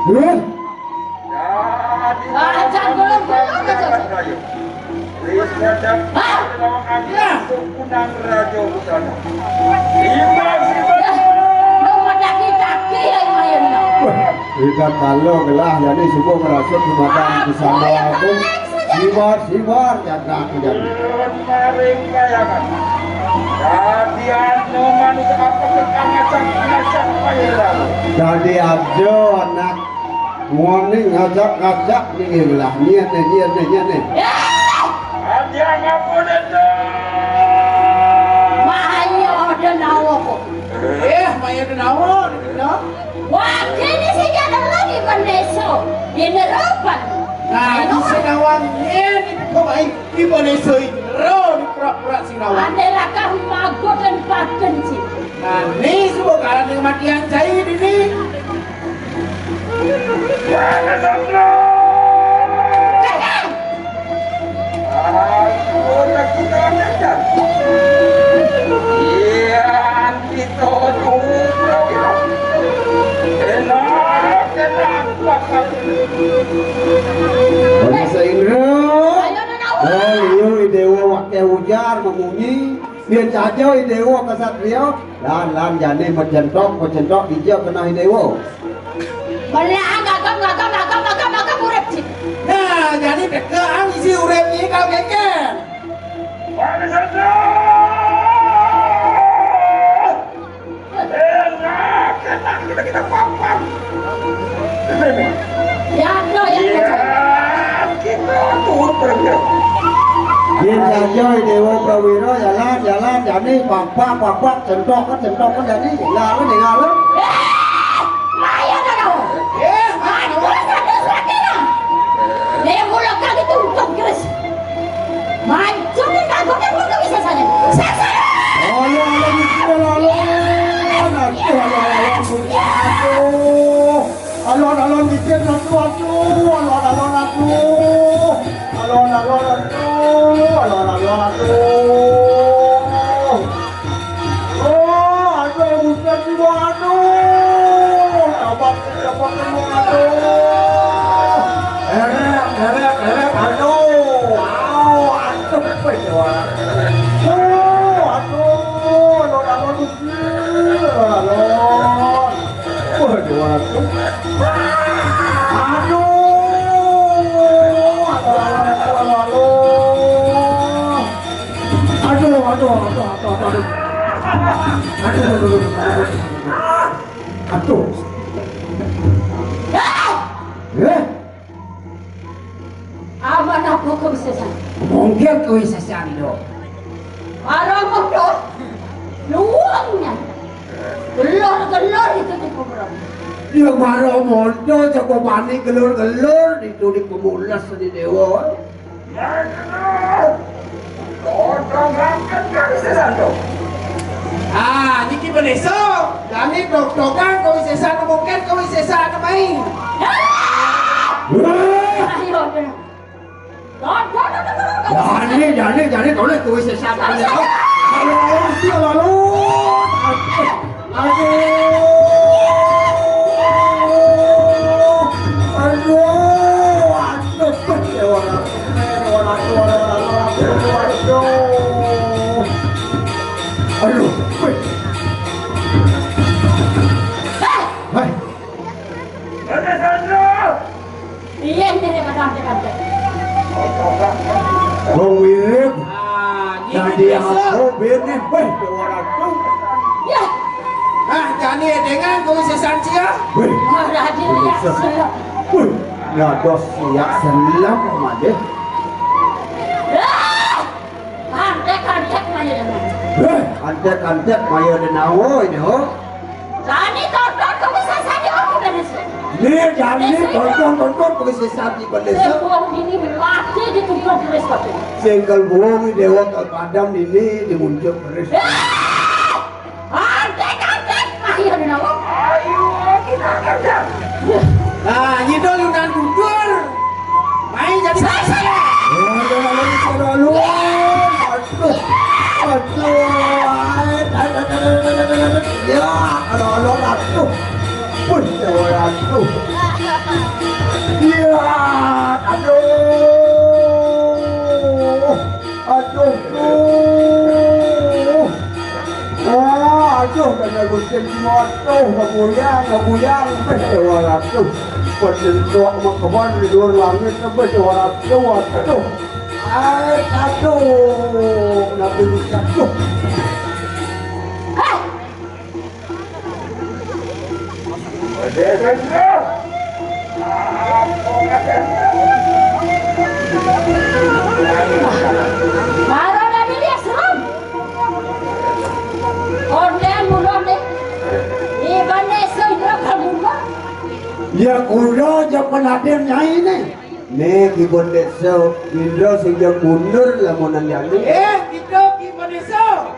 Mungkin. Kita kalau gelah jadi semua merasa kemakan bersama aku sibar jangan jadi. Maring bayangan. Jadi aja anak ngomong ngajak nih lah niat nih. Aja ngapun itu. Mahayo ada nawa kok. Mayo ada nawa, no? Wah, kini sih ada lagi Vanessa. Ini rapan. Nah, di Sinawan ini kok baik di Vanessa ini. Ro di pura-pura Sinawan. Ada lakah magot dan paten sih. Nah, ini semua karena dengan matian saya ini. Jangan dong. Aku takut aja. Iya, kita tunggu. Bahasa Inggris. Ayo idewa wakil ujar memunyi. Biar saja idewa kesatria. Lan jane mencentok dijak kena idewa. Agak urep sih. Nah, jadi bekeang isi urep ini kau keken. Bahasa saja. Kita pam. Ya, no, ya. Kita turut bergerak. Biar saja Dewa Prawiro jalan jadi pampak centok kan jadi lalu dengan lalu. Maya dah. Aduh, sakit. Dia mula kali tu untuk keras. Maju ni tak kau bisa sana. Alon bikin sesuatu. Alon bukan jiwa dapat Aduh. Aman aku kebiasaan. Mungkin kebiasaan itu. Arang itu luangnya. Gelor itu di kuburan. Dia marah mondo jago panik gelor itu di pemulas di dewa. Ini kita besok. Jadi dok-dokan kau bisa sana mungkin kau bisa sana main. Jadi kau nak kau bisa sana. Lalu. Aduh, wait. Hai. Ada Sandra. Iya, ini kata. Oh, wirip. Jadi aku wirip, weh, orang tu. Ya. Jadi dengan kau sesan cia. Weh. Ada dia selam. Weh. Nah, dos siap selam aja. Kantek maya dengan. Kantek maya dengan awal ini, ho. Jadi tonton kau bisa saja aku beres. Ni jadi tonton kau bisa saja beres. Buang ini mati di tumpah beres kau. Sengkal buang dewa padam ini dimuncul beres. Kantek maya dengan awal. Ayo kita kerja. Nah, itu lunan gugur. Main jadi saya. Aduh. Ya, kalau ratu. Pun Dewa Ratu. Ya, aduh. Aduh. Aduh, kena gusin motor, ngabuyang, Dewa Ratu. Penentuak makawan di luar langit, Dewa Ratu. Aduh. Aduh. Nabi aduh. Baru Nabi dia serem. Orden mudah deh. Iban desa itu kamu. Ya kuda japan hadir nyai ni. Ni kibon desa Indra sehingga mundur lah monanjani. Kita kibon desa.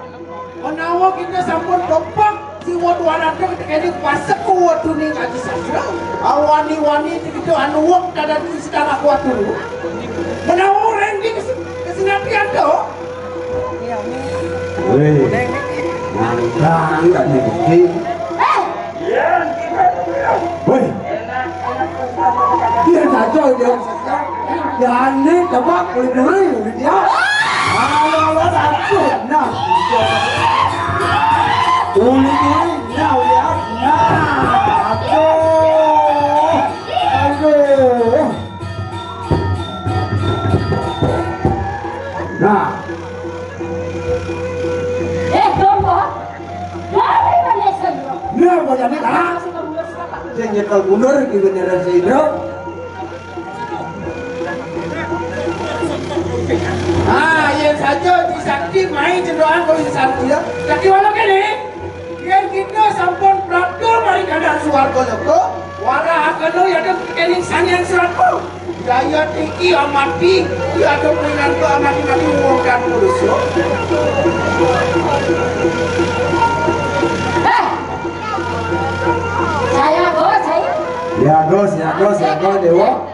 Menawa kita sampun topak si wadwana tu ketika ini pasal kuat tu ni kaji sastra. Awani-wani itu anu wak kada tu sedang aku tu. Menawa orang ni kesinapian tu. Weh, nangkang tak ni bukti. Weh, dia tak jauh dia. Yang ni dapat boleh beri dia. Kalau satu, nah. Boleh beri, nah ya, nah. Aduh. Nah. Tunggu. Dari mana saja? Nah, macam ni lah. Saya nyetel mundur ke beneran saya Indra. Yang saja di sakti main cenderung kau di sakti ya. Sakti mana kini? Yang kita sampun praktul main kadang suarga loko. Wara akan lo yang ada kening sanyan suratku. Daya tinggi amati, dia ada peringatan ke amati nanti mengurangkan polisi. Saya bos, saya. Ya gos Dewa.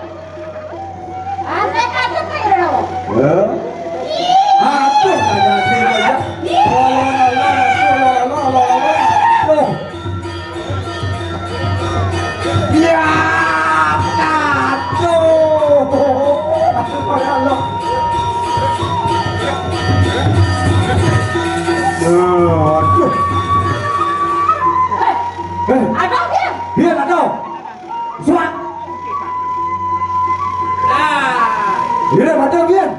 Anda kata kaya lo. Ya. Aduh, ada tiba ya. Ya, aduh. Ada dia. Biar ada. Suat. Biar ada biar.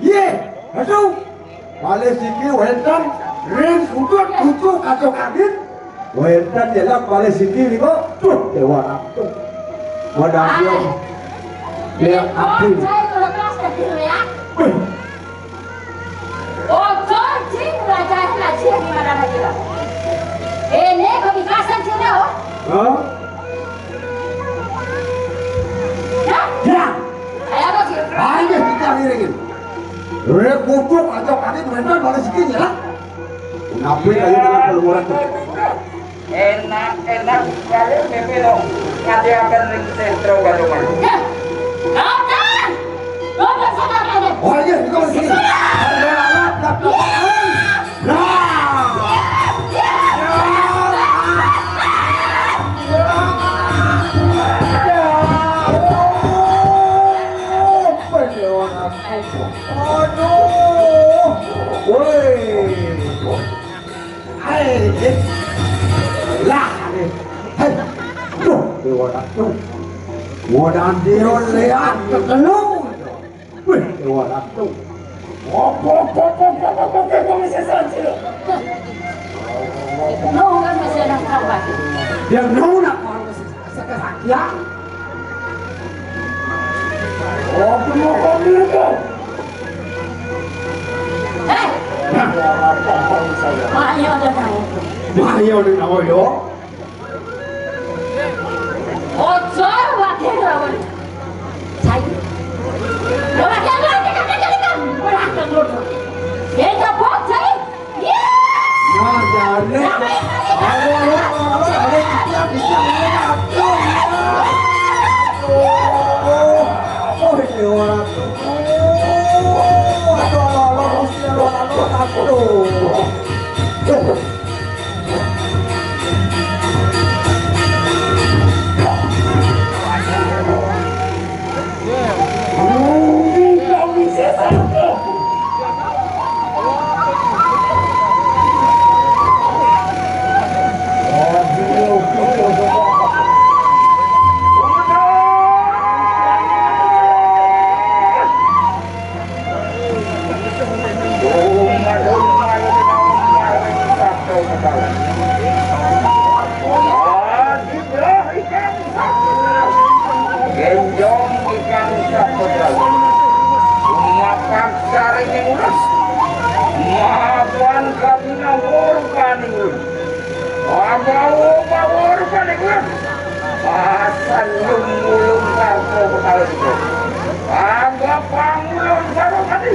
Ye, aduh. Balik sikit wetan, ring kudu kacau kabin. Wetan jalan balik sikit ni kok. Tuh, Dewa Ratu. Modal dia. Dia api. Saya kalau kelas kecil ya. Oh, cing raja lagi di mana lagi lah. Ini kebikasan sini oh. Hah? Ya. Saya apa sih? Ayo kita ngiringin. Rek kutuk atau kami wetan balik sikit ya. Nabi kayu dengan keluaran tu. Enak sekali Pepe lo nanti akan ring sentro baru malu. Kau dah. Kau bersama kami. Oh iya, kita bersini. Modal dia lihat terkenal. Wih, Dewa Ratu. Nung kan masih ada kawan. Dia mau nak kesakian. Oh, pemohon dia tu. Ayo dah tahu. Mayo ni nak yo. Ojol wakil lawan. Saya. Wakil lagi kan kan. Wakil dulu. Kita buat saya. Ya. Nah, jadi. Oh, Dewa Ratu. Bawa rupanya gue. Pasal lumulung karko kepala itu. Agak pangulung baru tadi.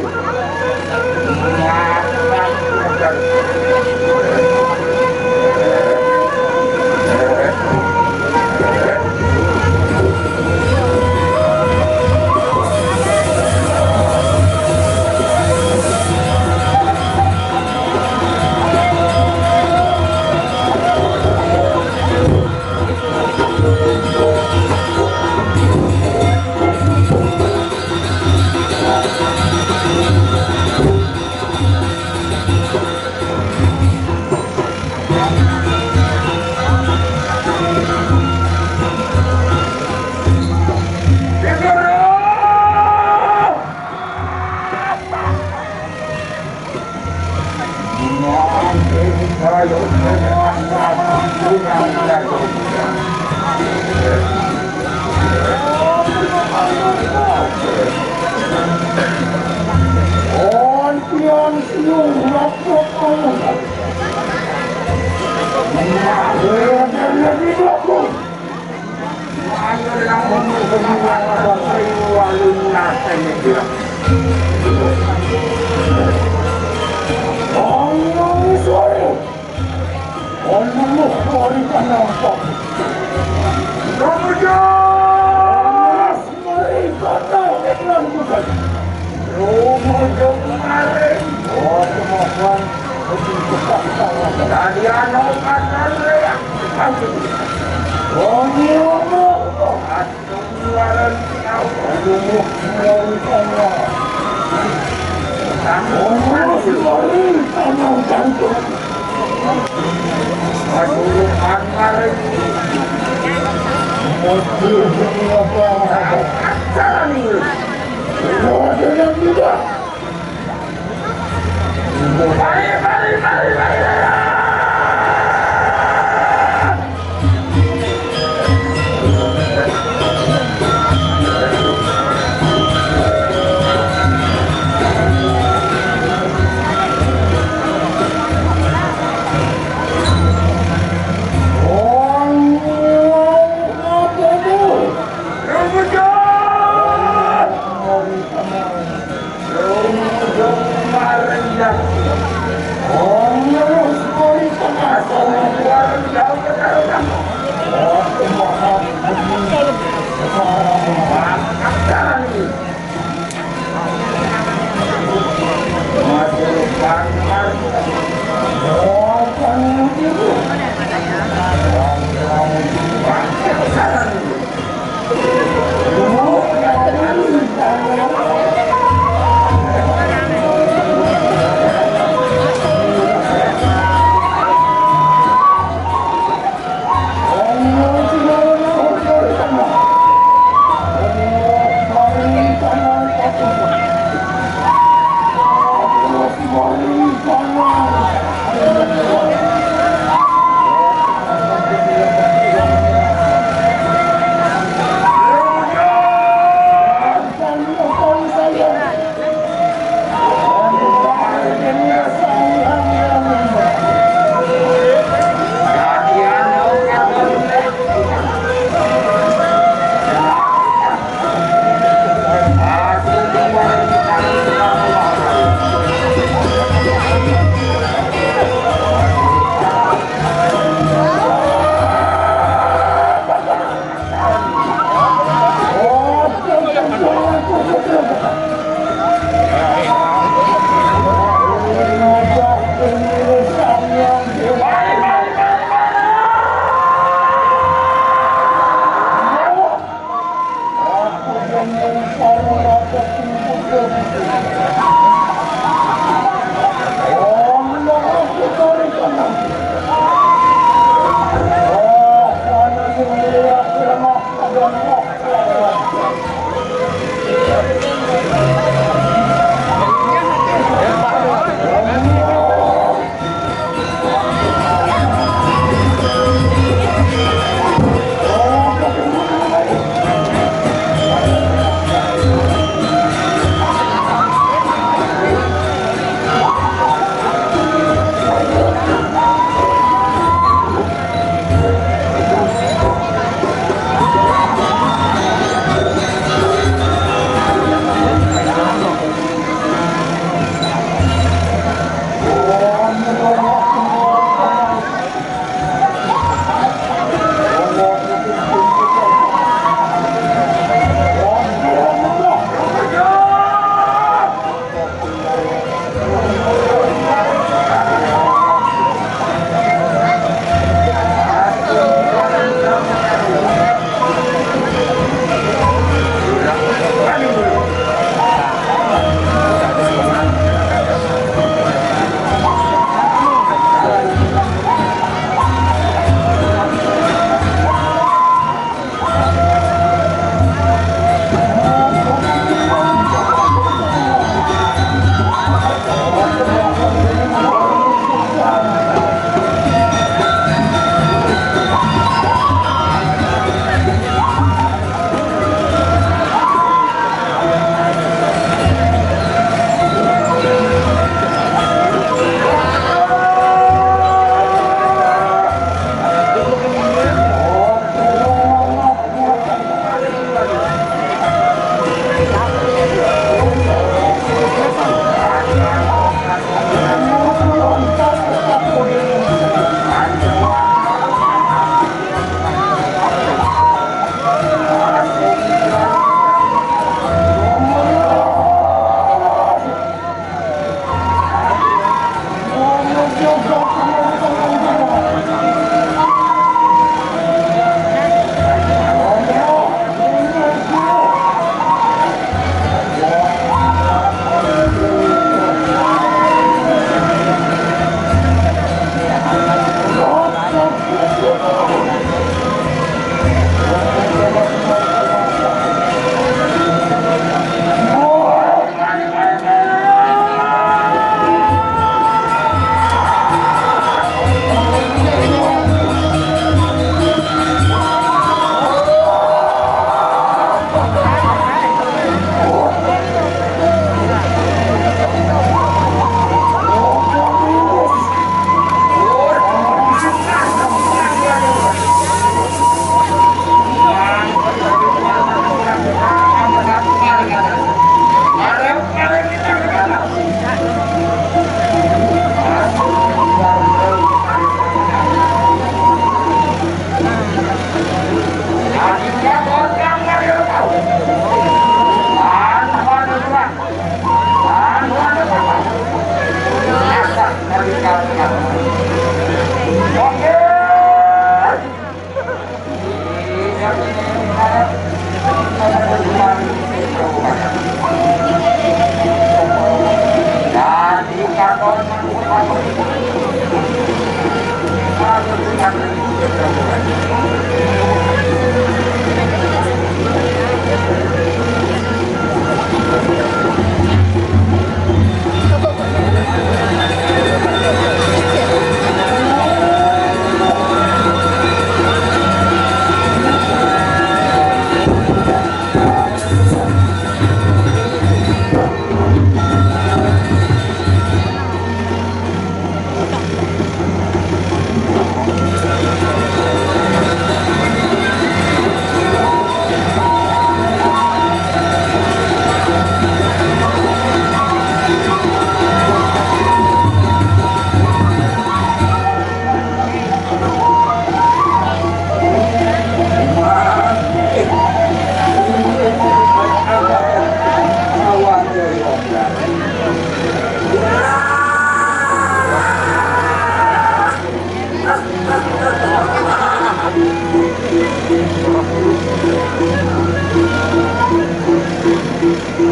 Mau